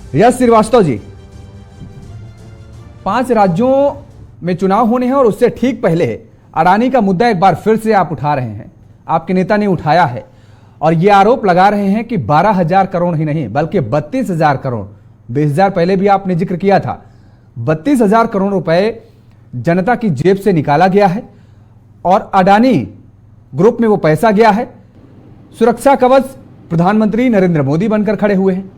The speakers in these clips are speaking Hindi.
यश श्रीवास्तव जी, 5 राज्यों में चुनाव होने हैं और उससे ठीक पहले अडानी का मुद्दा एक बार फिर से आप उठा रहे हैं, आपके नेता ने उठाया है और यह आरोप लगा रहे हैं कि 12,000 करोड़ ही नहीं बल्कि 32,000 करोड़, 20,000 पहले भी आपने जिक्र किया था, 32,000 करोड़ रुपए जनता की जेब से निकाला गया है और अडानी ग्रुप में वो पैसा गया है। सुरक्षा कवच प्रधानमंत्री नरेंद्र मोदी बनकर खड़े हुए हैं,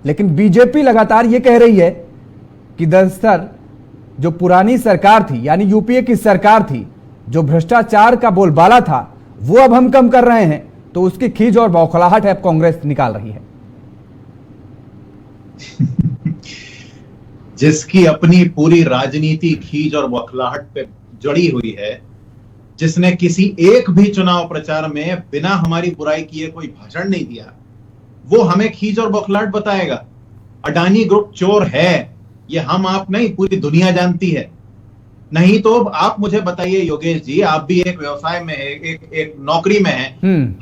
लेकिन बीजेपी लगातार ये कह रही है कि दरअसल जो पुरानी सरकार थी यानी यूपीए की सरकार थी, जो भ्रष्टाचार का बोलबाला था, वो अब हम कम कर रहे हैं, तो उसकी खींच और बौखलाहट है अब कांग्रेस निकाल रही है। जिसकी अपनी पूरी राजनीति खींच और बौखलाहट पे जड़ी हुई है, जिसने किसी एक भी चुनाव प्रचार में बिना हमारी बुराई किए कोई भाषण नहीं दिया, वो हमें खींच और बौखलाहट बताएगा। अडानी ग्रुप चोर है, ये हम आप नहीं, पूरी दुनिया जानती है। नहीं तो आप मुझे बताइए योगेश जी, आप भी एक व्यवसाय में है, एक नौकरी में है,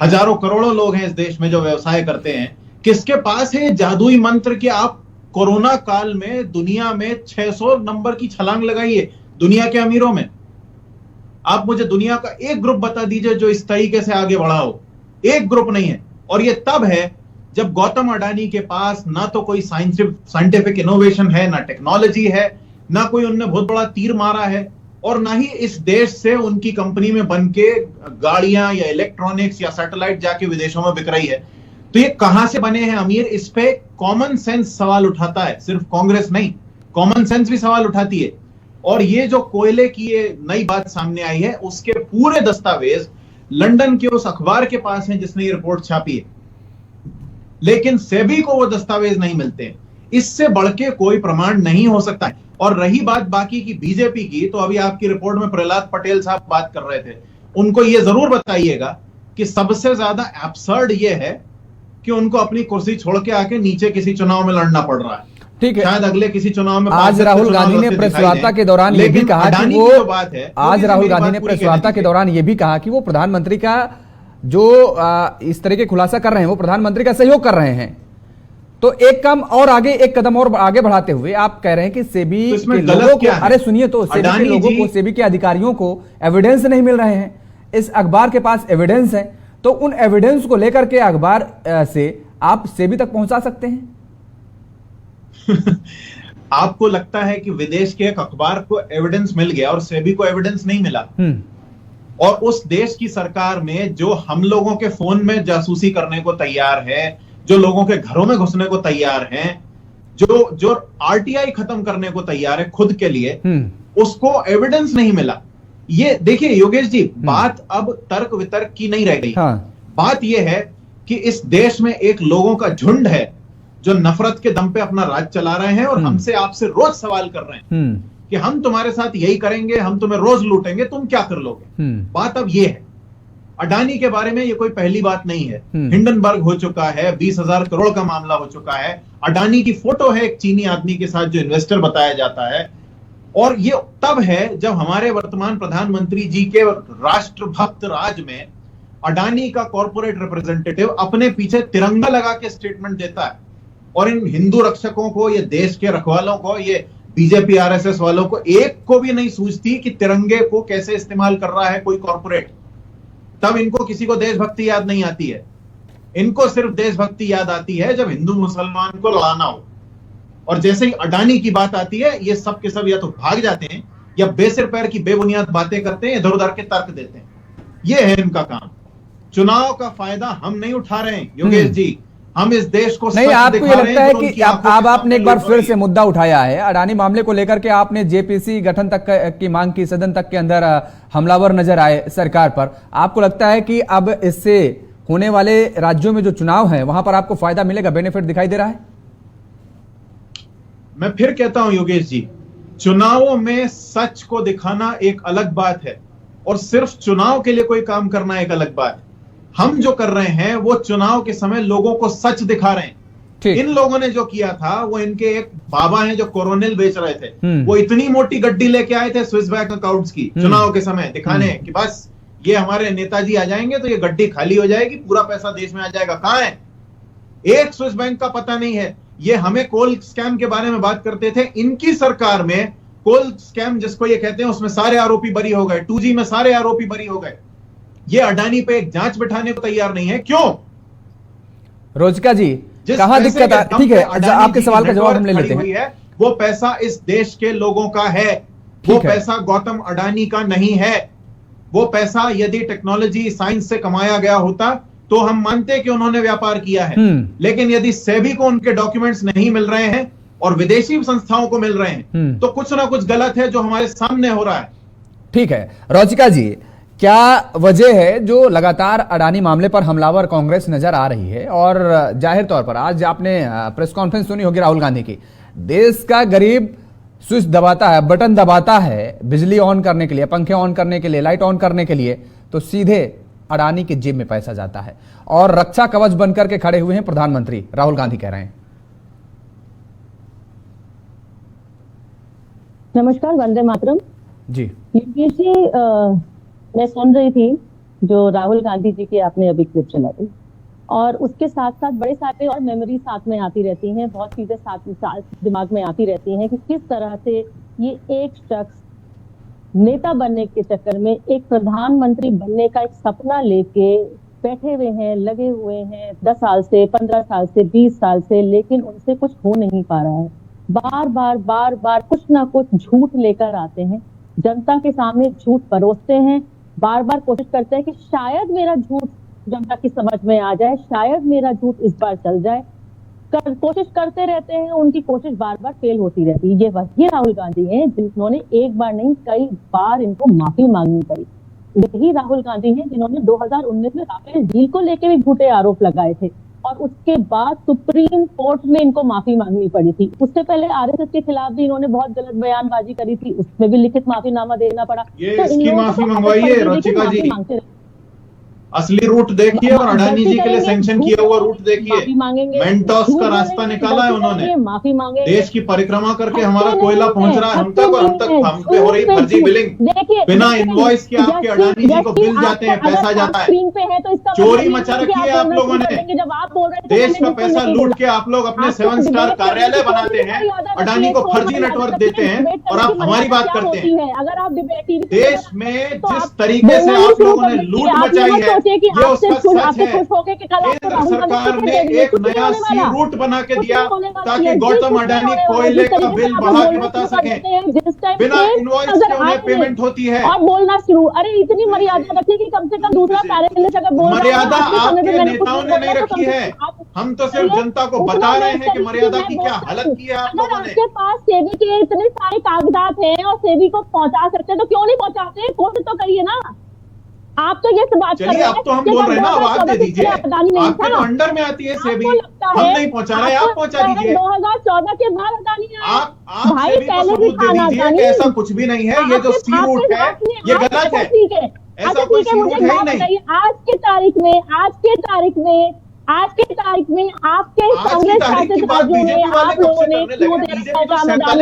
हजारों करोड़ों लोग हैं इस देश में जो व्यवसाय करते हैं। किसके पास है जादुई मंत्र कि आप कोरोना काल में दुनिया में 600 नंबर की छलांग लगाइए दुनिया के अमीरों में? आप मुझे दुनिया का एक ग्रुप बता दीजिए जो इस तरीके से आगे बढ़ा हो। एक ग्रुप नहीं है। और ये तब है जब गौतम अडानी के पास ना तो कोई साइंटिफिक इनोवेशन है, ना टेक्नोलॉजी है, ना कोई उनने बहुत बड़ा तीर मारा है, और ना ही इस देश से उनकी कंपनी में बनके गाड़ियां या इलेक्ट्रॉनिक्स या सैटेलाइट जाके विदेशों में बिक रही है। तो ये कहां से बने हैं अमीर? इस पे कॉमन सेंस सवाल उठाता है, सिर्फ कांग्रेस नहीं, कॉमन सेंस भी सवाल उठाती है। और ये जो कोयले की ये नई बात सामने आई है, उसके पूरे दस्तावेज लंदन के उस अखबार के पास हैं जिसने ये रिपोर्ट छापी है, लेकिन सेबी को वो दस्तावेज नहीं मिलते हैं। इससे बढ़ के कोई प्रमाण नहीं हो सकता है। और रही बात बाकी की बीजेपी की, तो अभी आपकी रिपोर्ट में प्रहलाद पटेल साहब बात कर रहे थे, उनको ये जरूर बताइएगा कि सबसे ज्यादा एब्सर्ड ये है कि उनको अपनी कुर्सी छोड़ के आके नीचे किसी चुनाव में लड़ना पड़ रहा है। ठीक है, शायद अगले किसी चुनाव में आज राहुल गांधी ने प्रेस वार्ता के दौरान ये भी कहा कि वो आज राहुल गांधी ने प्रेस वार्ता के दौरान ये भी कहा कि वो प्रधानमंत्री का जो इस तरह के खुलासा कर रहे हैं वो प्रधानमंत्री का सहयोग कर रहे हैं। तो एक काम और आगे, एक कदम और आगे बढ़ाते हुए आप कह रहे हैं कि सेबी के लोगों को, अरे सुनिए तो, सेबी के लोगों को, सेबी के अधिकारियों को एविडेंस नहीं मिल रहे हैं। इस अखबार के पास एविडेंस है, तो उन एविडेंस को लेकर के अखबार से आप सेबी तक पहुंचा सकते हैं। आपको लगता है कि विदेश के एक अखबार को एविडेंस मिल गया और सेबी को एविडेंस नहीं मिला? और उस देश की सरकार में जो हम लोगों के फोन में जासूसी करने को तैयार है, जो लोगों के घरों में घुसने को तैयार हैं, जो आरटीआई खत्म करने को तैयार है खुद के लिए, उसको एविडेंस नहीं मिला। ये देखिए योगेश जी, बात अब तर्क वितर्क की नहीं रह गई। बात यह है कि इस देश में एक लोगों का झुंड है जो नफरत के दम पे अपना राज चला रहे हैं और हमसे आपसे रोज सवाल कर रहे हैं कि हम तुम्हारे साथ यही करेंगे, हम तुम्हें रोज लूटेंगे, तुम क्या कर लोगे। बात अब ये है, अडानी के बारे में ये कोई पहली बात नहीं है। हिंडनबर्ग हो चुका है, 20,000 करोड़ का मामला हो चुका है। अडानी की फोटो है एक चीनी आदमी के साथ जो इन्वेस्टर बताया जाता है। और ये तब है जब हमारे वर्तमान प्रधानमंत्री जी के राष्ट्रभक्त राज में अडानी का कॉर्पोरेट रिप्रेजेंटेटिव अपने पीछे तिरंगा लगा के स्टेटमेंट देता है। और इन हिंदू रक्षकों को, ये देश के रखवालों को, ये बीजेपी आरएसएस वालों को एक को भी नहीं सूझती कि तिरंगे को कैसे इस्तेमाल कर रहा है कोई कॉर्पोरेट। तब इनको किसी को देशभक्ति याद नहीं आती है। इनको सिर्फ देशभक्ति याद आती है जब हिंदू मुसलमान को लड़ाना हो। और जैसे ही अडानी की बात आती है, ये सब के सब या तो भाग जाते हैं या बेसिर पैर की बेबुनियाद बातें करते हैं, इधर उधर के तर्क देते हैं। ये है इनका काम। चुनाव का फायदा हम नहीं उठा रहे हैं योगेश जी, हम इस देश को नहीं। आपको ये लगता है कि अब आपने एक बार फिर से मुद्दा उठाया है अडानी मामले को लेकर के, आपने जेपीसी गठन तक की मांग की, सदन तक के अंदर हमलावर नजर आए सरकार पर। आपको लगता है कि अब इससे होने वाले राज्यों में जो चुनाव है वहां पर आपको फायदा मिलेगा, बेनिफिट दिखाई दे रहा है? मैं फिर कहता हूं योगेश जी, चुनावों में सच को दिखाना एक अलग बात है और सिर्फ चुनाव के लिए कोई काम करना एक अलग बात है। हम जो कर रहे हैं वो चुनाव के समय लोगों को सच दिखा रहे हैं। इन लोगों ने जो किया था, वो इनके एक बाबा हैं जो कोरोनिल बेच रहे थे, वो इतनी मोटी गड्डी लेके आए थे स्विस बैंक अकाउंट्स की चुनाव के समय दिखाने कि बस ये हमारे नेताजी आ जाएंगे तो ये गड्डी खाली हो जाएगी, पूरा पैसा देश में आ जाएगा। कहां है? एक स्विस बैंक का पता नहीं है। ये हमें कोल स्कैम के बारे में बात करते थे। इनकी सरकार में कोल स्कैम जिसको ये कहते हैं उसमें सारे आरोपी बरी हो गए, 2G में सारे आरोपी बरी हो गए। ये अडानी पे एक जांच बिठाने को तैयार नहीं है, क्यों? रोचिका जी कहां दिक्कत है? ठीक है, आपके सवाल का जवाब हम ले लेते हैं। वो पैसा इस देश के लोगों का है, वो पैसा गौतम अडानी का नहीं है। वो पैसा यदि टेक्नोलॉजी साइंस से कमाया गया होता तो हम मानते कि उन्होंने व्यापार किया है, लेकिन यदि सेबी को उनके डॉक्यूमेंट्स नहीं मिल रहे हैं और विदेशी संस्थाओं को मिल रहे हैं तो कुछ ना कुछ गलत है जो हमारे सामने हो रहा है। ठीक है, रोचिका जी क्या वजह है जो लगातार अडानी मामले पर हमलावर कांग्रेस नजर आ रही है? और जाहिर तौर पर आज आपने प्रेस कॉन्फ्रेंस सुनी होगी राहुल गांधी की, देश का गरीब स्विच दबाता है, बटन दबाता है बिजली ऑन करने के लिए, पंखे ऑन करने के लिए, लाइट ऑन करने के लिए, तो सीधे अडानी की जेब में पैसा जाता है। और रक्षा कवच बनकर के खड़े हुए हैं प्रधानमंत्री राहुल गांधी कह रहे हैं। नमस्कार, वंदे मातरम जी। योगेश जी, मैं सुन रही थी जो राहुल गांधी जी की आपने अभी क्लिप चला दी, और उसके साथ साथ बड़े सारे और मेमोरी साथ में आती रहती हैं, बहुत चीजें साथ दिमाग में आती रहती हैं कि किस तरह से ये एक शख्स नेता बनने के चक्कर में एक प्रधानमंत्री बनने का एक सपना लेके बैठे हुए हैं, लगे हुए हैं 10 साल से, 15 साल से, 20 साल से, लेकिन उनसे कुछ हो नहीं पा रहा है। बार बार कुछ ना कुछ झूठ लेकर आते हैं, जनता के सामने झूठ परोसते हैं, बार बार कोशिश करते हैं कि शायद मेरा झूठ जनता की समझ में आ जाए, शायद मेरा झूठ इस बार चल जाए, कोशिश करते रहते हैं। उनकी कोशिश बार बार फेल होती रहती है। ये वही राहुल गांधी हैं जिन्होंने एक बार नहीं कई बार इनको माफी मांगनी पड़ी। यही राहुल गांधी हैं जिन्होंने 2019 में राफेल डील को लेकर भी झूठे आरोप लगाए थे और उसके बाद सुप्रीम कोर्ट में इनको माफी मांगनी पड़ी थी। उससे पहले आरएसएस के खिलाफ भी इन्होंने बहुत गलत बयानबाजी करी थी, उसमें भी लिखित माफीनामा देना पड़ा। ये इसकी माफी मंगवाइए रोचिका जी, असली रूट देखिए और अडानी जी के लिए सैंक्शन किया हुआ रूट देखिए। मेंटोस का रास्ता निकाला है उन्होंने, माफी मांगे, देश की परिक्रमा करके हमारा कोयला पहुंच रहा है हम तक, और हम पे हो रही फर्जी बिलिंग। बिना इनवॉइस के आपके अडानी जी को बिल जाते हैं, पैसा जाता है। चोरी मचा रखी है आप लोगों ने, देश का पैसा लूट के आप लोग अपने 7 स्टार कार्यालय बनाते हैं, अडानी को फर्जी नेटवर्क देते हैं और आप हमारी बात करते हैं। अगर आप देश में जिस तरीके से आप लोगों ने लूट मचाई है ये उसका सच है। केंद्र सरकार ने एक नया सी रूट बना के दिया ताकि गौतम अडानी कोयले का बिल बढ़ा के बता सके, बिना इनवॉइस के उन्हें पेमेंट होती है। और बोलना शुरू, अरे इतनी मर्यादा रखी कि कम से कम दूसरा पैरेलल अगर बोल, मर्यादा आपके नेताओं ने नहीं रखी है, हम तो सिर्फ जनता को बता रहे हैं कि मर्यादा की क्या हालत की है आप लोगों ने। आपके पास सेबी के इतने सारे कागजात हैं और सेबी को पहुंचा सकते हैं तो क्यों नहीं पहुंचाते? कोशिश तो करिए ना। आप तो ये बात कर रहे हैं, अब तो हम बोल रहे हैं ना, अब आप दे दीजिए, आपके तो अंडर में आती है सेबी, हम नहीं पहुंचा रहे, आप पहुंचा दीजिए। 2014 के बाद अडानी आप सेबी को सबूत दे दीजिए कि ऐसा कुछ भी नहीं है, ये जो सी रूट है ये गलत है, ऐसा कोई सी रूट है ही नहीं। आज की तारीख में आपके कांग्रेस शासित राज्यों में आप लोगों ने क्यों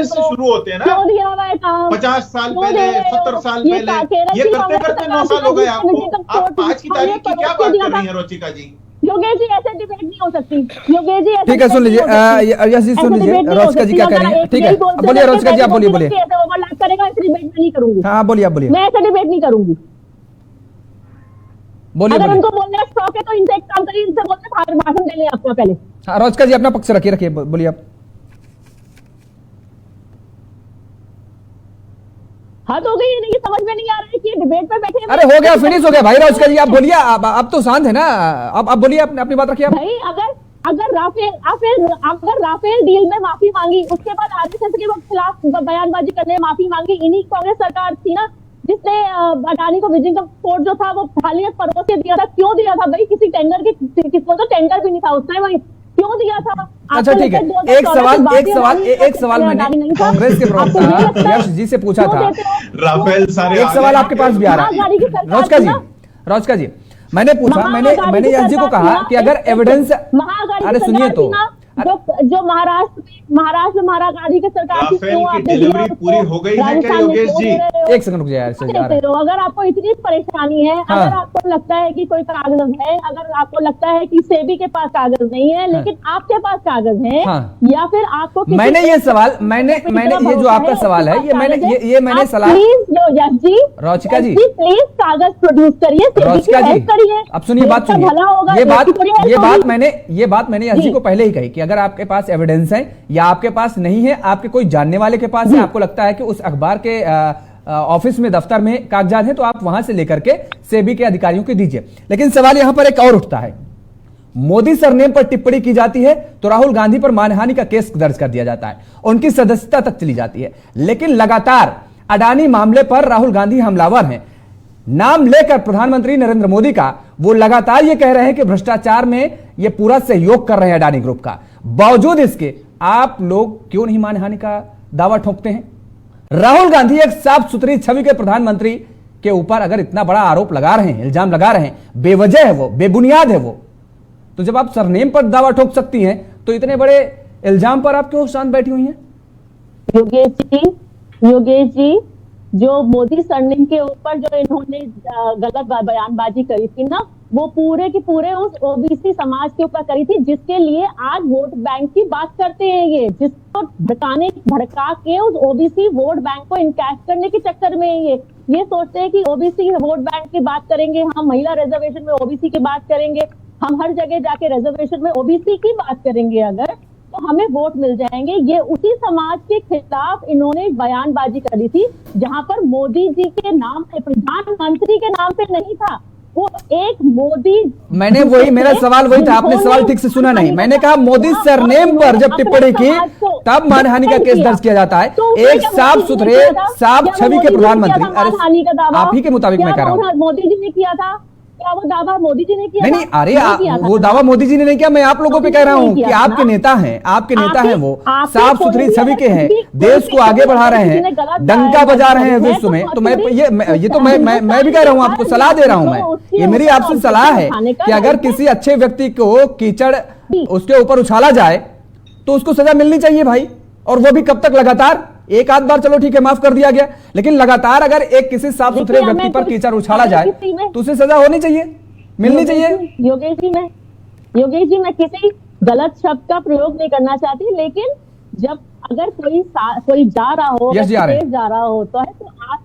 शुरू होते हैं ना, क्यों दिया हुआ है काम? 50 साल पहले, 70 साल पहले, ये करते करते 9 साल हो गए आपको। आप आज की तारीख की क्या बात कर रही हैं रोचिका जी? योगेश जी ऐसे डिबेट नहीं हो सकती। योगेश जी ठीक है, सुन लीजिए यश जी, सुन लीजिए रोचिका जी क्या कह रही है। ठीक है, बोलिए रोचिका जी, आप बोलिए। ओवरलैप करेगा, ऐसे डिबेट में नहीं करूंगी। हाँ बोलिए, आप बोलिए। मैं ऐसे डिबेट नहीं करूंगी। अगर उनको बोलने का शौक है तो इनसे एक काम करिए, इनसे बोलते भाषण देने आपको पहले। हाँ रोचिका जी अपना पक्ष रखिए, बोलिए आप। हद हो गई, नहीं समझ में नहीं आ रहा है कि डिबेट पे बैठे। अरे हो गया, फिनिश हो गया भाई रोचिका जी, आप बोलिए। अब तो शांत है ना, अब बोलिए, अपनी बात रखिए भाई। अगर राफेल डील में माफी मांगी, उसके बाद आरएसएस के खिलाफ बयानबाजी करने में माफी मांगी, इन्हीं कांग्रेस सरकार थी ना जिसने अडानी को विजिंग पोर्ट जो था वो खाली परोस के दिया था। क्यों दिया था भाई? किसी टेंडर की, किसको तो टेंडर भी नहीं था उस टाइम, क्यों दिया था? अच्छा ठीक है, एक सवाल मैंने कांग्रेस के प्रवक्ता यश जी से पूछा था, राफेल सारे एक सवाल आपके पास भी आ रहा है रोचिका जी, मैंने पूछा, मैंने यश जी को कहा कि अगर एविडेंस, अरे सुनिए तो, जो महाराष्ट्र में महाराज गांधी की सरकार थी, राफेल क्यों की आपने दिया डिलीवरी उसको? पूरी हो गई है क्या राजस्थान में योगेश क्यों जी? दे रहे हो? एक सेकंड रुक जाए यार, चल जा रहा है। अगर आपको इतनी परेशानी है, हाँ। अगर आपको लगता है कि कोई कागज है, अगर आपको लगता है कि सेबी के पास कागज नहीं है लेकिन आपके पास कागज है, हाँ। या फिर आपको किसी मैंने ये सवाल की मैंने तरफ मैंने ये जो भरोसा आपका है, सवाल है, उसके ये पास मैंने कागज है, ये मैंने आप सलाह प्लीज यश जी, रौचिका जी, प्लीज कागज प्रोड्यूस करिए, सेबी की रौचिका जी, हेल्प करिए। अब सुनिए बात देश का भला होगा, सुनिए, देश की थोड़ी हेल्प होगी। ये बात मैंने यश जी जी। को पहले ही कही कि अगर आपके पास एविडेंस है या आपके पास नहीं है, आपके कोई जानने वाले के पास है, आपको लगता है कि उस अखबार के ऑफिस में, दफ्तर में कागजात हैं, तो आप वहां से लेकर के सेबी के अधिकारियों को दीजिए। लेकिन सवाल यहां पर एक और उठता है, मोदी सरनेम पर टिप्पणी की जाती है तो राहुल गांधी पर मानहानि का केस दर्ज कर दिया जाता है, उनकी सदस्यता तक चली जाती है। लेकिन लगातार अडानी मामले पर राहुल गांधी हमलावर हैं। नाम लेकर प्रधानमंत्री नरेंद्र मोदी का वो लगातार ये कह रहे हैं कि भ्रष्टाचार में ये पूरा सहयोग कर रहे हैं अडानी ग्रुप का। बावजूद इसके आप लोग क्यों नहीं मानहानि का दावा ठोकते हैं? राहुल गांधी एक साफ सुथरी छवि के प्रधानमंत्री के ऊपर अगर इतना बड़ा आरोप लगा रहे हैं, इल्जाम लगा रहे हैं, बेवजह है वो, बेबुनियाद है वो, तो जब आप सरनेम पर दावा ठोक सकती हैं तो इतने बड़े इल्जाम पर आप क्यों शांत बैठी हुई हैं? योगेश जी, जो मोदी सरनेम के ऊपर जो इन्होंने गलत बयानबाजी करी थी ना, वो पूरे के पूरे उस ओबीसी समाज के ऊपर करी थी, जिसके लिए आज वोट बैंक की बात करते हैं ये, जिसको भड़का के उस ओबीसी वोट बैंक को इनकैश करने के चक्कर में ये सोचते हैं कि ओबीसी वोट बैंक की बात करेंगे, हम महिला रिजर्वेशन में ओबीसी की बात करेंगे, हम हर जगह जाके रिजर्वेशन में ओबीसी की बात करेंगे अगर, तो हमें वोट मिल जाएंगे। ये उसी समाज के खिलाफ इन्होंने बयानबाजी करी थी, जहां पर मोदी जी के नाम पे, प्रधानमंत्री के नाम पे नहीं था, वो एक मोदी। मैंने वही, मेरा सवाल वही था, आपने सवाल ठीक से सुना नहीं। मैंने कहा मोदी सरनेम पर जब टिप्पणी की तब मानहानि का केस दर्ज किया जाता है। एक साफ सुथरे, साफ छवि के प्रधानमंत्री, आप ही के मुताबिक मैं कह रहा हूँ, मोदी जी ने किया था क्या? वो दावा मोदी जी ने किया? नहीं, अरे वो दावा मोदी जी ने नहीं किया, मैं आप लोगों पे कह रहा हूँ कि आपके नेता हैं, आपके नेता हैं, वो साफ सुथरी छवि के हैं, देश को आगे बढ़ा रहे हैं, डंका बजा रहे हैं विश्व में। तो मैं भी कह रहा हूँ, आपको सलाह दे रहा हूं मैं, ये मेरी आपसे सलाह है कि अगर किसी अच्छे व्यक्ति को कीचड़ उसके ऊपर उछाला जाए तो उसको सजा मिलनी चाहिए भाई। और वो भी कब तक? लगातार। एक आध बार चलो ठीक है, माफ कर दिया गया, लेकिन लगातार अगर एक किसी साफ सुथरे व्यक्ति पर कीचड़ उछाला जाए तो उसे सजा होनी चाहिए, मिलनी चाहिए। योगेश जी, मैं किसी गलत शब्द का प्रयोग नहीं करना चाहती, लेकिन जब अगर कोई जा रहा हो, जा रहा होता है, तो आप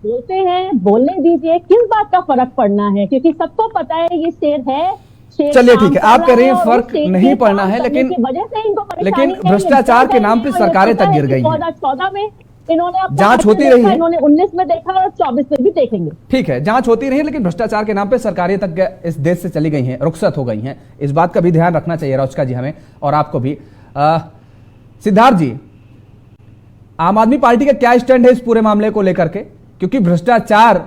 बोलते हैं, बोलने दीजिए, किस बात का फर्क पड़ना है? क्योंकि सबको पता है ये शेर है। चलिए ठीक है, आप कह रहे हैं फर्क नहीं पड़ना है, लेकिन भ्रष्टाचार के नाम पे सरकारें तक गिर गई हैं। 2014 में इन्होंने जांच होती रही है, इन्होंने 19 में देखा और 24 में भी देखेंगे। ठीक है, जांच होती रही है, लेकिन भ्रष्टाचार के नाम पे सरकारें तक इस देश से चली गई हैं, रुखसत हो गई हैं। इस बात का भी ध्यान रखना चाहिए रौचिका जी, हमें और आपको भी। सिद्धार्थ जी, आम आदमी पार्टी का क्या स्टैंड है इस पूरे मामले को लेकर के? क्योंकि भ्रष्टाचार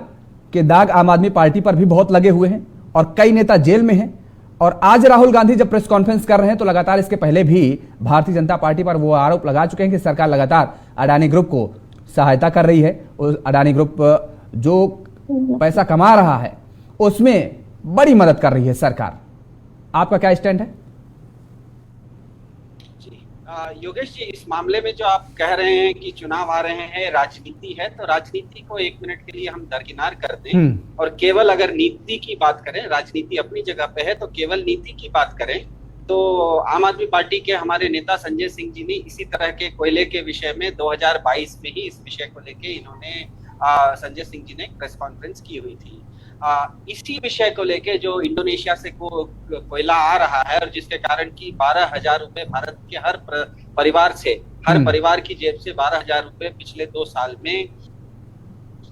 के दाग आम आदमी पार्टी पर भी बहुत लगे हुए हैं और कई नेता जेल में हैं। और आज राहुल गांधी जब प्रेस कॉन्फ्रेंस कर रहे हैं तो लगातार इसके पहले भी भारतीय जनता पार्टी पर वो आरोप लगा चुके हैं कि सरकार लगातार अडानी ग्रुप को सहायता कर रही है। उस अडानी ग्रुप जो पैसा कमा रहा है उसमें बड़ी मदद कर रही है सरकार। आपका क्या स्टैंड है? योगेश जी, इस मामले में जो आप कह रहे हैं कि चुनाव आ रहे हैं, राजनीति है, तो राजनीति को एक मिनट के लिए हम दरकिनार कर दें और केवल अगर नीति की बात करें, राजनीति अपनी जगह पे है, तो केवल नीति की बात करें तो आम आदमी पार्टी के हमारे नेता संजय सिंह जी ने इसी तरह के कोयले के विषय में 2022 में ही इस विषय को लेके इन्होंने संजय सिंह जी ने एक प्रेस कॉन्फ्रेंस की हुई थी। इसी विषय को लेके जो इंडोनेशिया से कोयला आ रहा है और जिसके कारण कि 12,000 रुपए भारत के हर परिवार से, हर परिवार की जेब से 12,000 रुपए पिछले 2 साल में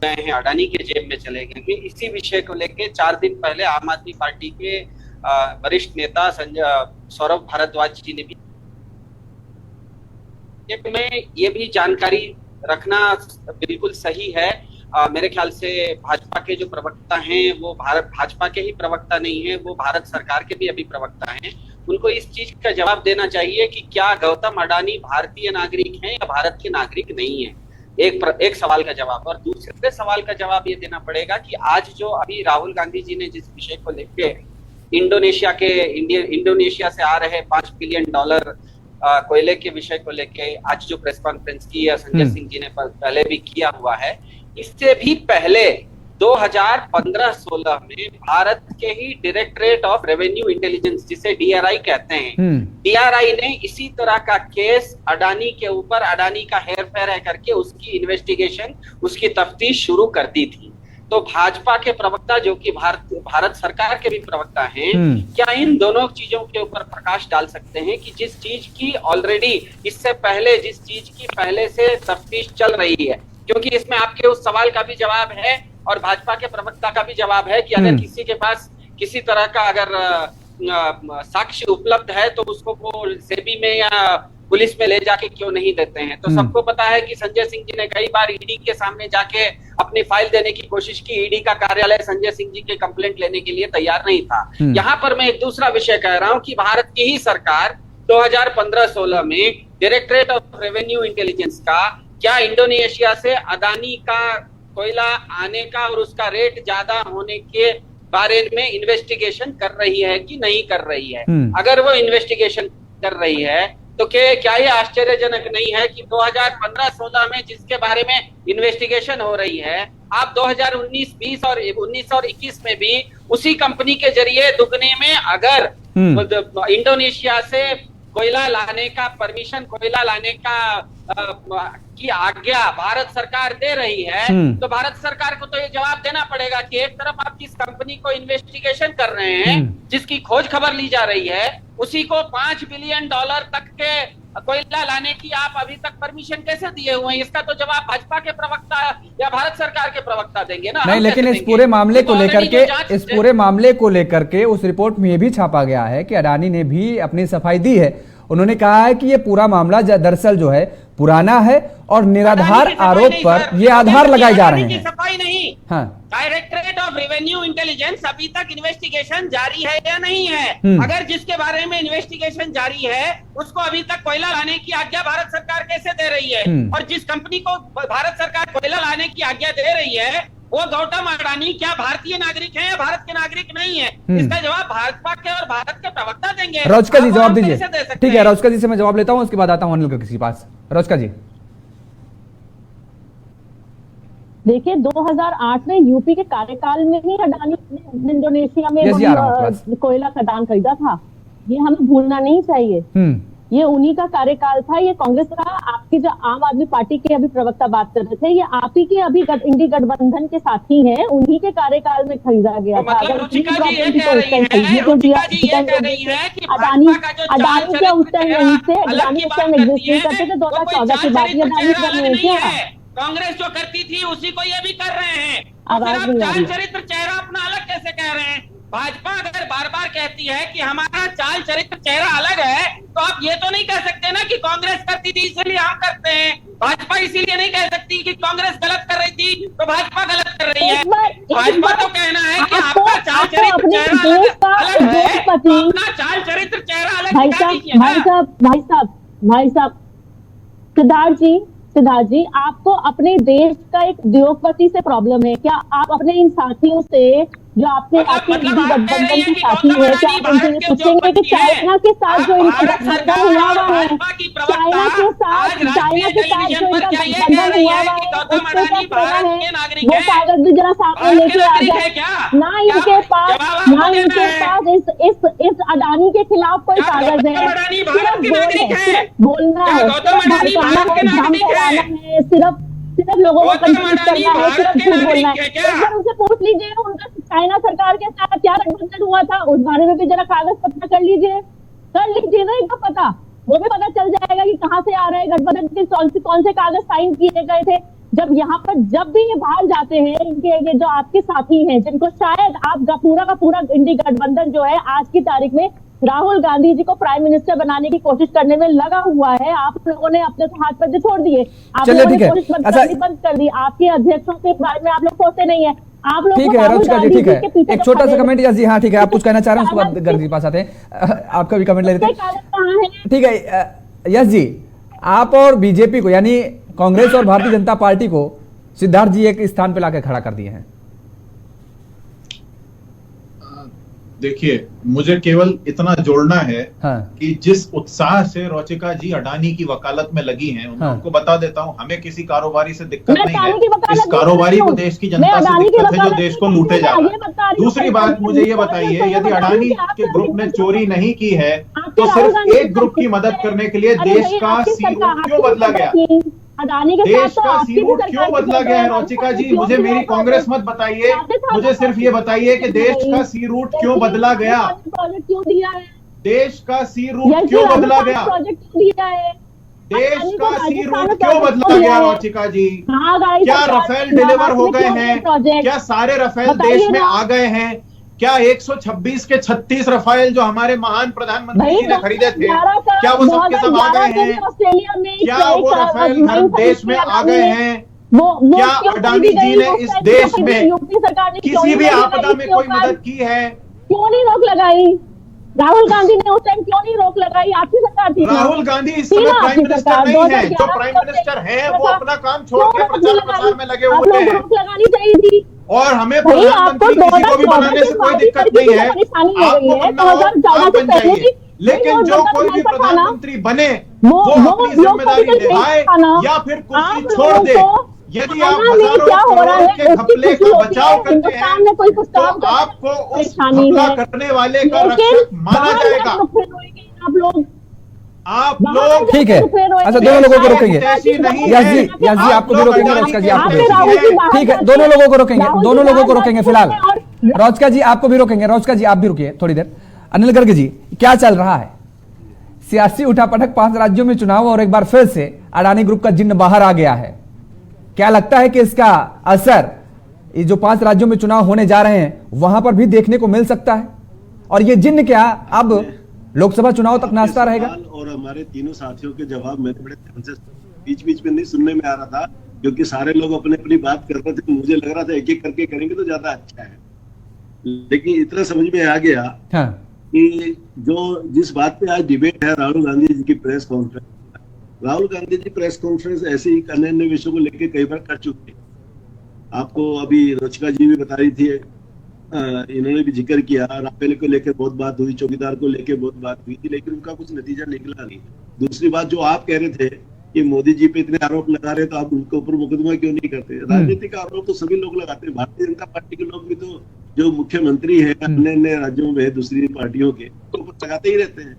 गए हैं, अडानी के जेब में चले गए। इसी विषय को लेके 4 दिन पहले आम आदमी पार्टी के वरिष्ठ नेता सौरभ भारद्वाज जी ने भी ये भी जानकारी रखना बिल्कुल सही है। मेरे ख्याल से भाजपा के जो प्रवक्ता हैं वो भाजपा के ही प्रवक्ता नहीं है, वो भारत सरकार के भी अभी प्रवक्ता हैं। उनको इस चीज का जवाब देना चाहिए कि क्या गौतम अडानी भारतीय नागरिक हैं या भारत के नागरिक नहीं है। एक सवाल का जवाब, और दूसरे सवाल का जवाब ये देना पड़ेगा कि आज जो अभी राहुल गांधी जी ने जिस विषय को लेके इंडोनेशिया से आ रहे $5 बिलियन कोयले के विषय को लेके आज जो प्रेस कॉन्फ्रेंस की संजय सिंह जी ने पहले भी किया हुआ है, इससे भी पहले 2015-16 में भारत के ही डायरेक्टरेट ऑफ रेवेन्यू इंटेलिजेंस, जिसे DRI कहते हैं, DRI ने इसी तरह का केस अडानी के ऊपर, अडानी का हेर फेर है करके उसकी इन्वेस्टिगेशन, उसकी तफ्तीश शुरू कर दी थी। तो भाजपा के प्रवक्ता जो कि भारत सरकार के भी प्रवक्ता हैं, क्या इन दोनों चीजों के ऊपर प्रकाश डाल सकते हैं कि जिस चीज की ऑलरेडी इससे पहले, जिस चीज की पहले से तफ्तीश चल रही है, क्योंकि इसमें आपके उस सवाल का भी जवाब है और भाजपा के प्रवक्ता का भी जवाब है कि अगर किसी के पास किसी तरह का अगर साक्ष्य उपलब्ध है तो उसको वो सेबी में या पुलिस में ले जाके क्यों नहीं देते हैं। तो सबको पता है कि संजय सिंह जी ने कई बार ईडी के सामने जाके अपनी फाइल देने की कोशिश की। ईडी का कार्यालय संजय सिंह जी के कंप्लेंट लेने के लिए तैयार नहीं था। यहाँ पर मैं एक दूसरा विषय कह रहा हूँ कि भारत की ही सरकार 2015-16 में डायरेक्टरेट ऑफ रेवेन्यू इंटेलिजेंस का क्या इंडोनेशिया से अडानी का कोयला आने का और उसका रेट ज्यादा होने के बारे में इन्वेस्टिगेशन कर रही है कि नहीं कर रही है। अगर वो इन्वेस्टिगेशन कर रही है तो क्या ये आश्चर्यजनक नहीं है कि 2015-16 में जिसके बारे में इन्वेस्टिगेशन हो रही है, आप 2019, 20 और 19 और 21 में भी उसी कंपनी के जरिए दुगने में अगर इंडोनेशिया से कोयला लाने का परमिशन, कोयला लाने का की आज्ञा भारत सरकार दे रही है, तो भारत सरकार को तो ये जवाब देना पड़ेगा कि एक तरफ आप जिस कंपनी को इन्वेस्टिगेशन कर रहे हैं, जिसकी खोज खबर ली जा रही है, उसी को $5 बिलियन तक के कोयला लाने की आप अभी तक परमिशन कैसे दिए हुए हैं? इसका तो जवाब भाजपा के प्रवक्ता या भारत सरकार के प्रवक्ता देंगे ना। नहीं, लेकिन इस पूरे मामले को लेकर के उस रिपोर्ट में ये भी छापा गया है कि अडानी ने भी अपनी सफाई दी है। उन्होंने कहा है कि ये पूरा मामला दरअसल जो है पुराना है और निराधार आरोप पर ये आधार लगाए जा रहे हैं। सफाई नहीं, हाँ। डायरेक्टरेट ऑफ रेवेन्यू इंटेलिजेंस अभी तक इन्वेस्टिगेशन जारी है या नहीं है? अगर जिसके बारे में इन्वेस्टिगेशन जारी है उसको अभी तक कोयला लाने की आज्ञा भारत सरकार कैसे दे रही है? और जिस कंपनी को भारत सरकार कोयला लाने की आज्ञा दे रही है वो गौतम अडानी क्या भारतीय नागरिक है या भारत के नागरिक नहीं है? इसका जवाब भाजपा के और भारत के प्रवक्ता देंगे। रोचका जी जवाब दीजिए। ठीक है, रोचका जी से मैं जवाब लेता हूं, उसके बाद आता हूं अनिल किसी के पास। रोचका जी देखिए, 2008 में यूपी के कार्यकाल में ही अडानी ने इंडोनेशिया में कोयला खदान खरीदा था। ये हमें भूलना नहीं चाहिए। ये उन्हीं का कार्यकाल था। ये कांग्रेस का, आपकी जो आम आदमी पार्टी के अभी प्रवक्ता बात कर रहे थे, ये आप ही के अभी इंडी गठबंधन के साथी हैं, उन्हीं के कार्यकाल में खरीदा गया था। अगर अडानी के उस टाइम नहीं थे, अडानी उस टाइम एग्जिस्ट नहीं करते थे। 2014 की बात, ये अडानी कर रहे थे। कांग्रेस जो करती थी उसी को ये भी कर रहे हैं। चाल चरित्र चेहरा अपना अलग कैसे कह रहे हैं? भाजपा अगर बार बार कहती है कि हमारा चाल चरित्र चेहरा अलग है, तो आप ये तो नहीं कह सकते ना कि कांग्रेस करती थी इसलिए हम करते हैं। भाजपा इसीलिए नहीं कह सकती कि कांग्रेस गलत कर रही थी तो भाजपा गलत कर रही है। भाजपा तो कहना है कि आपका चाल चरित्र चेहरा अलग है, अपना चाल चरित्र चेहरा अलग। भाई साहब सिद्धार्थ जी, आपको अपने देश का एक उद्योगपति से प्रॉब्लम है क्या? आप अपने इन साथियों से जो आपके गठबंधन के साथी है, क्या आप उनसे ये पूछेंगे कि चाइना के साथ जो इनका गठबंधन हुआ है, चाइना के साथ जो इनका गठबंधन हुआ है, उसको क्या कहना है? वो कागज भी जरा सामने लेके आ जाए ना। इनके पास इस अडानी के खिलाफ कोई कागज है? सिर्फ बोलना है, सिर्फ लोगों को कंफ्यूज करना है, सिर्फ झूठ बोलना है। एक बार उनसे पूछ लीजिए उनका चाइना सरकार के साथ क्या गठबंधन हुआ था, उस बारे में भी जरा कागज पता कर लीजिए ना, एक पता, वो भी पता चल जाएगा कि कहाँ से आ रहे हैं गठबंधन के, कौन से कागज साइन किए गए थे। जब भी ये बाहर जाते हैं, इनके जो आपके साथी हैं, जिनको शायद आपका पूरा का पूरा इंडी गठबंधन जो है आज की तारीख में राहुल गांधी जी को प्राइम मिनिस्टर बनाने की कोशिश करने में लगा हुआ है, आप लोगों ने अपने हाथ पर छोड़ दिए, आप लोगों ने कोशिश बंद कर दी। आपके अध्यक्षों के बारे में आप लोग सोचते नहीं है। आप लोग ठीक है रोचका जी, ठीक है, एक छोटा सा कमेंट। जी हाँ ठीक है, आप कुछ कहना चाह रहे हैं, उसके बाद गर्दी पास आते हैं, आपका भी कमेंट ले लेते हैं। ठीक है यस जी, आप और बीजेपी को यानी कांग्रेस और भारतीय जनता पार्टी को सिद्धार्थ जी एक स्थान पे लाकर खड़ा कर दिए हैं। देखिए, मुझे केवल इतना जोड़ना है हाँ। कि जिस उत्साह से रोचिका जी अडानी की वकालत में लगी हैं, हाँ। उनको बता देता हूं, हमें किसी कारोबारी से दिक्कत मैं नहीं अडानी की है। वकालत इस नहीं कारोबारी कर को रही देश की हूँ। जनता मैं से अडानी की दिक्कत है जो वकालत देश को नहीं लूटे कर जा रही हूँ, रहा ये बता रही है। हूँ। दूसरी बात मुझे ये बताइए, यदि अडानी के ग्रुप ने चोरी नहीं की है तो सिर्फ एक ग्रुप की मदद करने के लिए देश का सी रूट क्यों बदला गया? अडानी के साथ देश तो का आपकी सी भी रूट सरकार क्यों की बदला गया है? रोचिका जी, मुझे मेरी कांग्रेस मत बताइए, मुझे सिर्फ ये बताइए कि देश का सी रूट क्यों बदला गया? प्रोजेक्ट क्यों दिया है? देश का सी रूट क्यों बदला गया? प्रोजेक्ट क्यों दिया है? देश का सी रूट क्यों बदला गया? रोचिका जी, क्या रफेल डिलीवर हो गए हैं? क्या सारे रफेल देश में आ गए हैं? क्या 126 के 36 रफेल जो हमारे महान प्रधानमंत्री जी ने खरीदे थे, क्या वो सब के सब आ गए हैं? ऑस्ट्रेलिया में क्या वो रफेल घर देश में आ गए हैं? क्या अडानी जी ने इस देश में किसी भी आपदा में कोई मदद की है? क्यों नहीं रोक लगाई? राहुल गांधी ने उस टाइम क्यों नहीं रोक लगाई? आपकी सरकार थी। राहुल गांधी इस समय प्राइम मिनिस्टर नहीं है। जो प्राइम मिनिस्टर है वो अपना काम छोड़ के प्रचार प्रसार में लगे हुए हैं। रोक लगानी चाहिए थी। और हमें प्रधानमंत्री किसी को भी बनाने से कोई दिक्कत नहीं है, आपको बनना हो आप बन जाइए, लेकिन जो कोई भी प्रधानमंत्री बने वो अपनी जिम्मेदारी निभाए या फिर कुर्सी छोड़ दे। यदि आप हजारों करोड़ के घपले का बचाव करते हैं तो आपको उस घपला करने वाले का रक्षक माना जाएगा। आप लोग ठीक है। अच्छा, दोनों लोगों को रोकेंगे। यस जी आपको भी रोकेंगे, रोचका जी आपको भी रोकेंगे। ठीक है, दोनों लोगों को रोकेंगे, दोनों लोगों को रोकेंगे फिलहाल। रोचका जी आपको भी रोकेंगे। रोचका जी आप भी रुकिए थोड़ी देर। अनिल गर्ग जी, क्या चल रहा है? सियासी उठापटक, 5 राज्यों में चुनाव और एक बार फिर से अडानी ग्रुप का जिन्न बाहर आ गया है। क्या लगता है कि इसका असर ये जो 5 राज्यों में चुनाव होने जा रहे हैं वहां पर भी देखने को मिल सकता है? और ये जिन्न क्या अब लोकसभा चुनाव तक नाचता रहेगा? और हमारे तीनों साथियों के जवाब मैंने बड़े ध्यान से बीच बीच में नहीं सुनने में आ रहा था, क्योंकि सारे लोग अपने अपनी बात कर रहे थे। मुझे लग रहा था एक एक करके करेंगे तो ज्यादा अच्छा है, लेकिन इतना समझ में आ गया हाँ। कि जो जिस बात पे आज डिबेट है राहुल गांधी जी की press conference, Rahul Gandhi ji press conference ऐसे ही अन्य अन्य विषयों को लेकर कई बार कर चुके हैं। आपको अभी रोचिका जी भी बता रही थी, इन्होंने भी जिक्र किया, राफेल को लेकर बहुत बात हुई, चौकीदार को लेकर बहुत बात हुई थी, लेकिन उनका कुछ नतीजा निकला नहीं। दूसरी बात जो आप कह रहे थे कि मोदी जी पे इतने आरोप लगा रहे तो आप उनके ऊपर मुकदमा क्यों नहीं करते? राजनीतिक आरोप तो सभी लोग लगाते हैं। भारतीय जनता पार्टी के लोग भी तो जो मुख्यमंत्री है अन्य अन्य राज्यों में दूसरी पार्टियों के तो लगाते ही रहते हैं।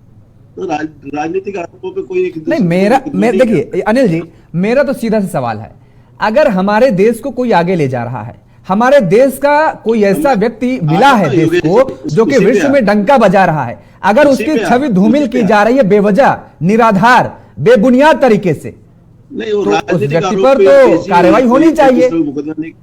तो राजनीतिक आरोपों पे कोई नहीं। मेरा देखिए अनिल जी, मेरा तो सीधा सा सवाल है, अगर हमारे देश को कोई आगे ले जा रहा है, हमारे देश का कोई ऐसा व्यक्ति मिला है देश को जो कि विश्व में डंका बजा रहा है, अगर उसकी छवि धूमिल की जा रही है बेवजह, निराधार, बेबुनियाद तरीके से, नहीं, तो उस व्यक्ति पर तो कार्रवाई होनी चाहिए।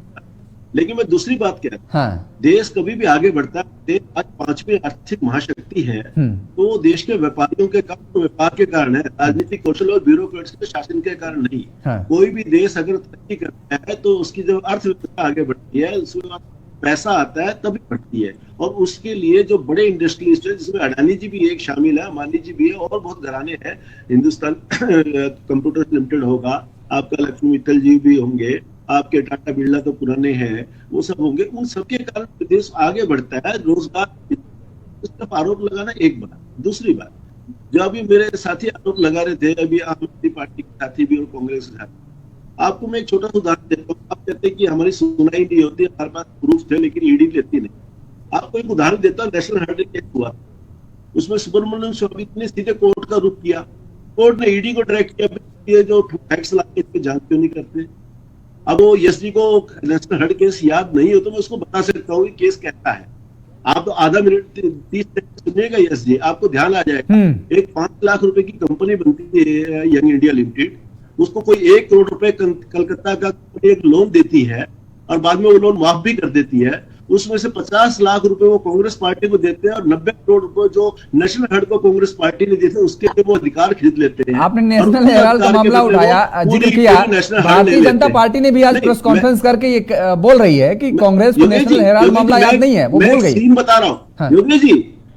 लेकिन मैं दूसरी बात कह रहा हूं, देश कभी भी आगे बढ़ता है। देश आज 5वीं आर्थिक महाशक्ति है, तो देश के व्यापारियों के कारण, व्यापार के कारण है, राजनीतिक कौशल और ब्यूरोक्रेट्स के शासन के कारण नहीं। कोई भी देश अगर तरक्की करता है तो उसकी जब अर्थव्यवस्था आगे बढ़ती है, उसके बाद पैसा आता है तभी बढ़ती है। और उसके लिए जो बड़े इंडस्ट्रियलिस्ट है, जिसमें अडानी जी भी एक शामिल है, अंबानी जी भी है और बहुत घराने हैं, हिंदुस्तान कंप्यूटर लिमिटेड होगा, आपका लक्ष्मी मित्तल जी भी होंगे, आपके टाटा बिरला तो पुराने हैं, वो सब होंगे। उन सबके कारण देश आगे बढ़ता है। रोजगार पर आरोप लगाना एक बात। दूसरी बात, जो अभी मेरे साथी आरोप लगा रहे थे, अभी आम आदमी पार्टी के साथी भी और कांग्रेस के साथी, आपको मैं एक छोटा सा उदाहरण देता हूँ। आप कहते हैं कि हमारी सुनवाई नहीं होती, हमारे पास प्रूफ थे लेकिन ईडी लेती नहीं। आपको एक उदाहरण देता हूँ, नेशनल हेराल्ड केस हुआ, उसमें सुब्रमण्यम स्वामी ने सीधे कोर्ट का रुख किया, कोर्ट ने ईडी को डायरेक्ट किया, जो फैक्ट्स लाके इसकी जांच क्यों नहीं करते? अब वो यस जी को नेशनल हेराल्ड केस याद नहीं हो तो मैं उसको बता सकता हूँ केस कहता है। आप तो आधा मिनट 30 सेकंड सुनिएगा यस जी, आपको ध्यान आ जाएगा। एक 5 लाख रुपए की कंपनी बनती है यंग इंडिया लिमिटेड, उसको कोई 1 करोड़ रुपए कलकत्ता का एक लोन देती है और बाद में वो लोन माफ भी कर देती है। उसमें से 50 लाख रुपए वो कांग्रेस पार्टी को देते हैं और 90 करोड़ रुपए जो नेशनल हेराल्ड को कांग्रेस पार्टी ने देते हैं उसके वो अधिकार खरीद लेते हैं। आपने नेशनल हेराल्ड का मामला उठाया, जिक्र किया, भारतीय जनता पार्टी ने भी आज प्रेस कॉन्फ्रेंस करके ये बोल रही है कि कांग्रेस को नेशनल हेराल्ड मामला याद नहीं है, वो भूल गई। सीन बता रहा हूँ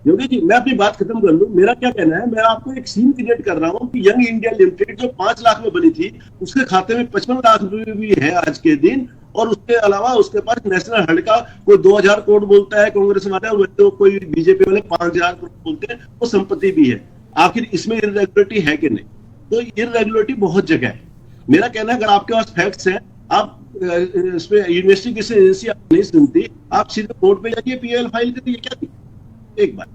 योगी जी, मैं अपनी बात खत्म कर लूं। मेरा क्या कहना है, मैं आपको एक सीन क्रिएट कर रहा हूँ कि यंग इंडिया लिमिटेड जो 5 लाख में बनी थी, उसके खाते में 55 लाख रुपए भी है आज के दिन, और उसके अलावा उसके पास नेशनल हंड का कोई 2000 करोड़ बोलता है कांग्रेस वाले, और तो कोई बीजेपी वाले 5000 करोड़ बोलते हैं, वो संपत्ति भी है। आखिर इसमें इरेगुलरिटी है कि नहीं? तो इरेगुलरिटी बहुत जगह है। मेरा कहना है अगर आपके पास फैक्ट्स हैं, आप इसमें इन्वेस्टिगेशन एजेंसी आप नहीं सुनती, आप सीधे कोर्ट पे जाइए, पीएल फाइल करिए, क्या थी? एक बात।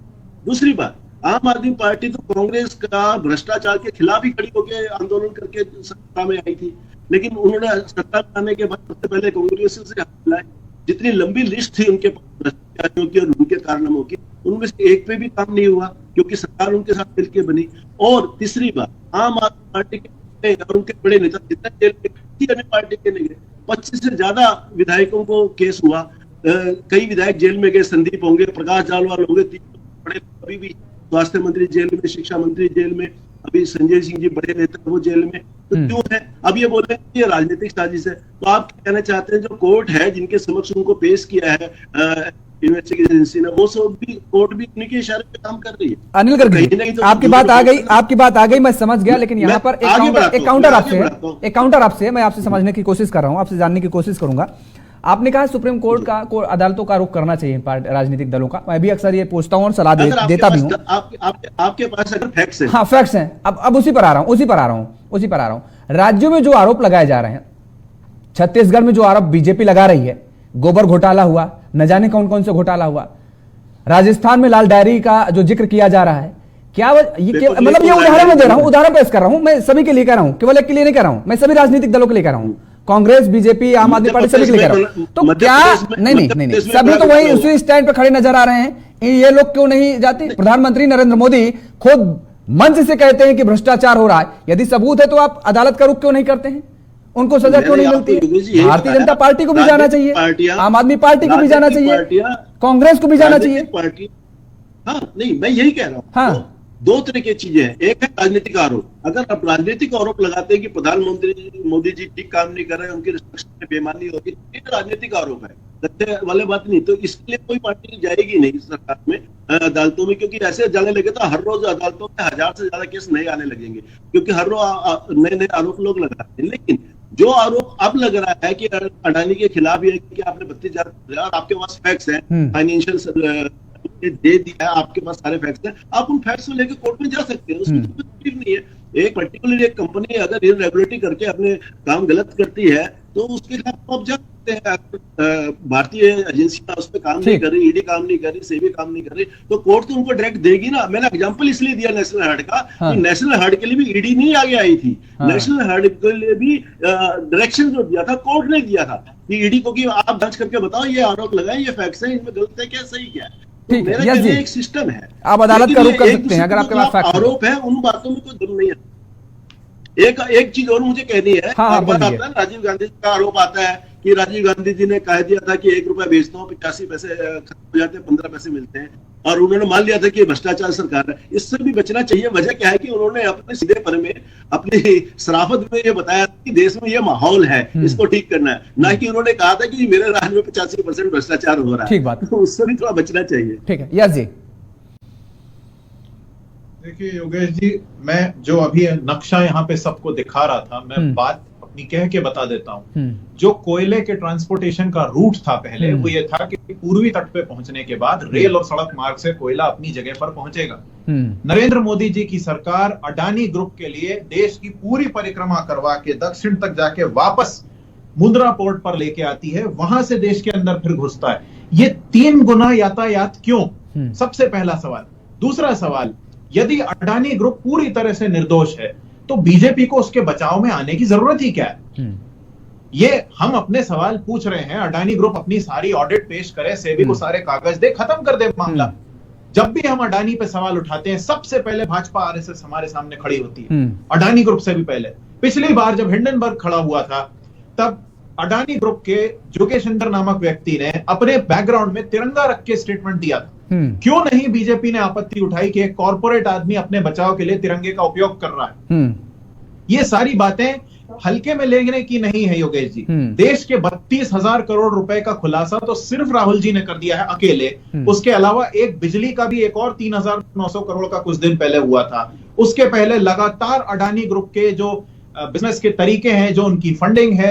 दूसरी बात, आम आदमी पार्टी तो कांग्रेस का भ्रष्टाचार के खिलाफ ही खड़ी होकर आंदोलन करके सत्ता में आई थी, लेकिन उन्होंने सत्ता में आने के बाद सबसे पहले कांग्रेस से हाथ मिलाए। जितनी लंबी लिस्ट थी उनके भ्रष्टाचारियों की और उनके कारनामों की, उनमें से एक पे भी काम नहीं हुआ, क्योंकि सरकार उनके साथ मिलकर बनी। और तीसरी बात, आम आदमी पार्टी के और उनके बड़े नेता जितना जेल में, किसी अन्य पार्टी के नहीं गए। 25 से ज्यादा विधायकों को केस हुआ, कई विधायक जेल में गए, संदीप होंगे, प्रकाश जालवाल होंगे, बड़े, अभी भी स्वास्थ्य मंत्री जेल में, शिक्षा मंत्री जेल में, अभी संजय सिंह जी बड़े नेता वो जेल में। तो क्यों है? अब ये बोल रहे हैं ये राजनीतिक साजिश है। तो आप कहना चाहते हैं जो कोर्ट है जिनके समक्ष उनको पेश किया है इन्वेस्टिगेशन एजेंसी ने, वो सब भी कोर्ट भी उन्हीं के इशारे पे काम कर रही है। अनिल गर्ग जी, आपकी बात आ गई, मैं समझ गया, लेकिन यहाँ पर एक काउंटर आपसे मैं आपसे समझने की कोशिश कर रहा हूँ, आपसे जानने की कोशिश करूंगा। आपने कहा सुप्रीम कोर्ट का अदालतों का रुख करना चाहिए राजनीतिक दलों का। मैं भी अक्सर ये पूछता हूँ और सलाह देता भी हूँ। आपके पास अगर फैक्ट्स हैं, हाँ फैक्ट्स हैं, अब उसी पर आ रहा हूँ। राज्यों में जो आरोप लगाए जा रहे हैं, छत्तीसगढ़ में जो आरोप बीजेपी लगा रही है, गोबर घोटाला हुआ, न जाने कौन कौन से घोटाला हुआ, राजस्थान में लाल डायरी का जो जिक्र किया जा रहा है, क्या ये मतलब ये उदाहरण मैं दे रहा हूं, उदाहरण पेश कर रहा हूं, मैं सभी के लिए कह रहा हूं, केवल एक के लिए नहीं कह रहा हूं, मैं सभी राजनीतिक दलों के लिए कह रहा हूं, कांग्रेस, बीजेपी, आम आदमी पार्टी, सभी के लिए कह रहा हूं। तो क्या नहीं, सभी तो वही उसी स्टैंड पर खड़े नजर आ रहे हैं। ये लोग क्यों नहीं जाते? प्रधानमंत्री नरेंद्र मोदी खुद मंच से कहते हैं कि भ्रष्टाचार हो रहा है। यदि सबूत है तो आप अदालत का रुख क्यों नहीं करते हैं? उनको सजा क्यों नहीं मिलती है? भारतीय जनता पार्टी को भी जाना चाहिए, आम आदमी पार्टी को भी जाना चाहिए, कांग्रेस को भी जाना चाहिए। हाँ नहीं, मैं यही कह रहा हूँ। हाँ, दो तरह की चीजें हैं। एक है राजनीतिक आरोप। अगर आप राजनीतिक आरोप लगाते हैं कि प्रधानमंत्री मोदी जी ठीक काम नहीं कर रहे, उनकी रिस्ट्रिक्शन में बेईमानी होगी, ये राजनीतिक आरोप है, सत्य वाले बात नहीं। तो इसके लिए कोई पार्टी जाएगी नहीं सरकार में, अदालतों में, क्योंकि ऐसे जाने लगे तो हर रोज अदालतों में 1000 से ज्यादा केस नए आने लगेंगे, क्योंकि हर रोज नए नए आरोप लोग लगाते हैं। लेकिन जो आरोप अब लग रहा है कि अडानी के खिलाफ ये कि आपने 32,000, आपके पास फैक्ट्स हैं, फाइनेंशियल दे दिया है, आपके पास सारे फैक्ट्स हैं, आप उन फैक्ट्स को लेकर कोर्ट में जा सकते हैं, उसमें कोई तकलीफ नहीं है। एक पर्टिकुलर एक कंपनी अगर इरेगुलरिटी करके अपने काम गलत करती है तो उसके खिलाफ आप जा सकते हैं। भारतीय एजेंसियां उस पर काम नहीं कर रही, ईडी काम नहीं कर रही, सेबी काम नहीं कर रही, तो कोर्ट तो उनको डायरेक्ट देगी ना। मैंने एग्जांपल इसलिए दिया नेशनल हार्ट का, कि नेशनल हार्ट के लिए भी ईडी नहीं आगे आई थी। नेशनल हार्ट के लिए भी डायरेक्शन जो दिया था कोर्ट ने दिया था कि ईडी को कि आप जांच करके बताओ ये आरोप लगाए, ये फैक्ट्स है, इनमें गलत है क्या, सही क्या है। ठीक है, मेरा एक सिस्टम है, आप अदालत का रुख कर सकते हैं अगर आपके पास आरोप है, उन बातों में कोई दम नहीं है। एक चीज और मुझे कहनी है। राजीव गांधी का आरोप आता है कि राजीव गांधी जी ने कह दिया था कि 1 रुपया बेचता हूँ 85 पैसे खत्म हो जाते हैं, 15 पैसे मिलते हैं, और उन्होंने मान लिया था कि भ्रष्टाचार सरकार है। इससे भी बचना चाहिए। वजह क्या है कि उन्होंने अपने सीधेपन में, अपनी शराफत में ये बताया कि देश में ये माहौल है, इसको ठीक करना है, ना कि उन्होंने कहा था कि मेरे राज में 85% भ्रष्टाचार हो रहा है। ठीक बात, तो उससे भी थोड़ा बचना चाहिए। ठीक है, यस जी। देखिए योगेश जी, मैं जो अभी नक्शा यहाँ पे सबको दिखा रहा था, मैं बात अपनी कह के बता देता हूँ। जो कोयले के ट्रांसपोर्टेशन का रूट था पहले, वो ये था कि पूर्वी तट पे पहुंचने के बाद रेल और सड़क मार्ग से कोयला अपनी जगह पर पहुंचेगा। नरेंद्र मोदी जी की सरकार अडानी ग्रुप के लिए देश की पूरी परिक्रमा करवा के दक्षिण तक जाके वापस मुंद्रा पोर्ट पर लेके आती है, वहां से देश के अंदर फिर घुसता है। ये 3 गुना यातायात क्यों? सबसे पहला सवाल। दूसरा सवाल, यदि अडानी ग्रुप पूरी तरह से निर्दोष है तो बीजेपी को उसके बचाव में आने की जरूरत ही क्या है? ये हम अपने सवाल पूछ रहे हैं। अडानी ग्रुप अपनी सारी ऑडिट पेश करे, सेबी को सारे कागज दे, खत्म कर दे मामला। जब भी हम अडानी पे सवाल उठाते हैं, सबसे पहले भाजपा आरएसएस हमारे सामने खड़ी होती है, अडानी ग्रुप से भी पहले। पिछली बार जब हिंडनबर्ग खड़ा हुआ था, तब अडानी ग्रुप के जोगेश नामक व्यक्ति ने अपने बैकग्राउंड में तिरंगा रख के स्टेटमेंट दिया था। क्यों नहीं बीजेपी ने आपत्ति उठाई कि एक कॉर्पोरेट आदमी अपने बचाव के लिए तिरंगे का उपयोग कर रहा है? ये सारी बातें हल्के में लेने की नहीं है योगेश जी। देश के 32,000 करोड़ रुपए का खुलासा तो सिर्फ राहुल जी ने कर दिया है अकेले। उसके अलावा एक बिजली का भी एक और 3,900 करोड़ का कुछ दिन पहले हुआ था। उसके पहले लगातार अडानी ग्रुप के जो बिजनेस के तरीके हैं, जो उनकी फंडिंग है,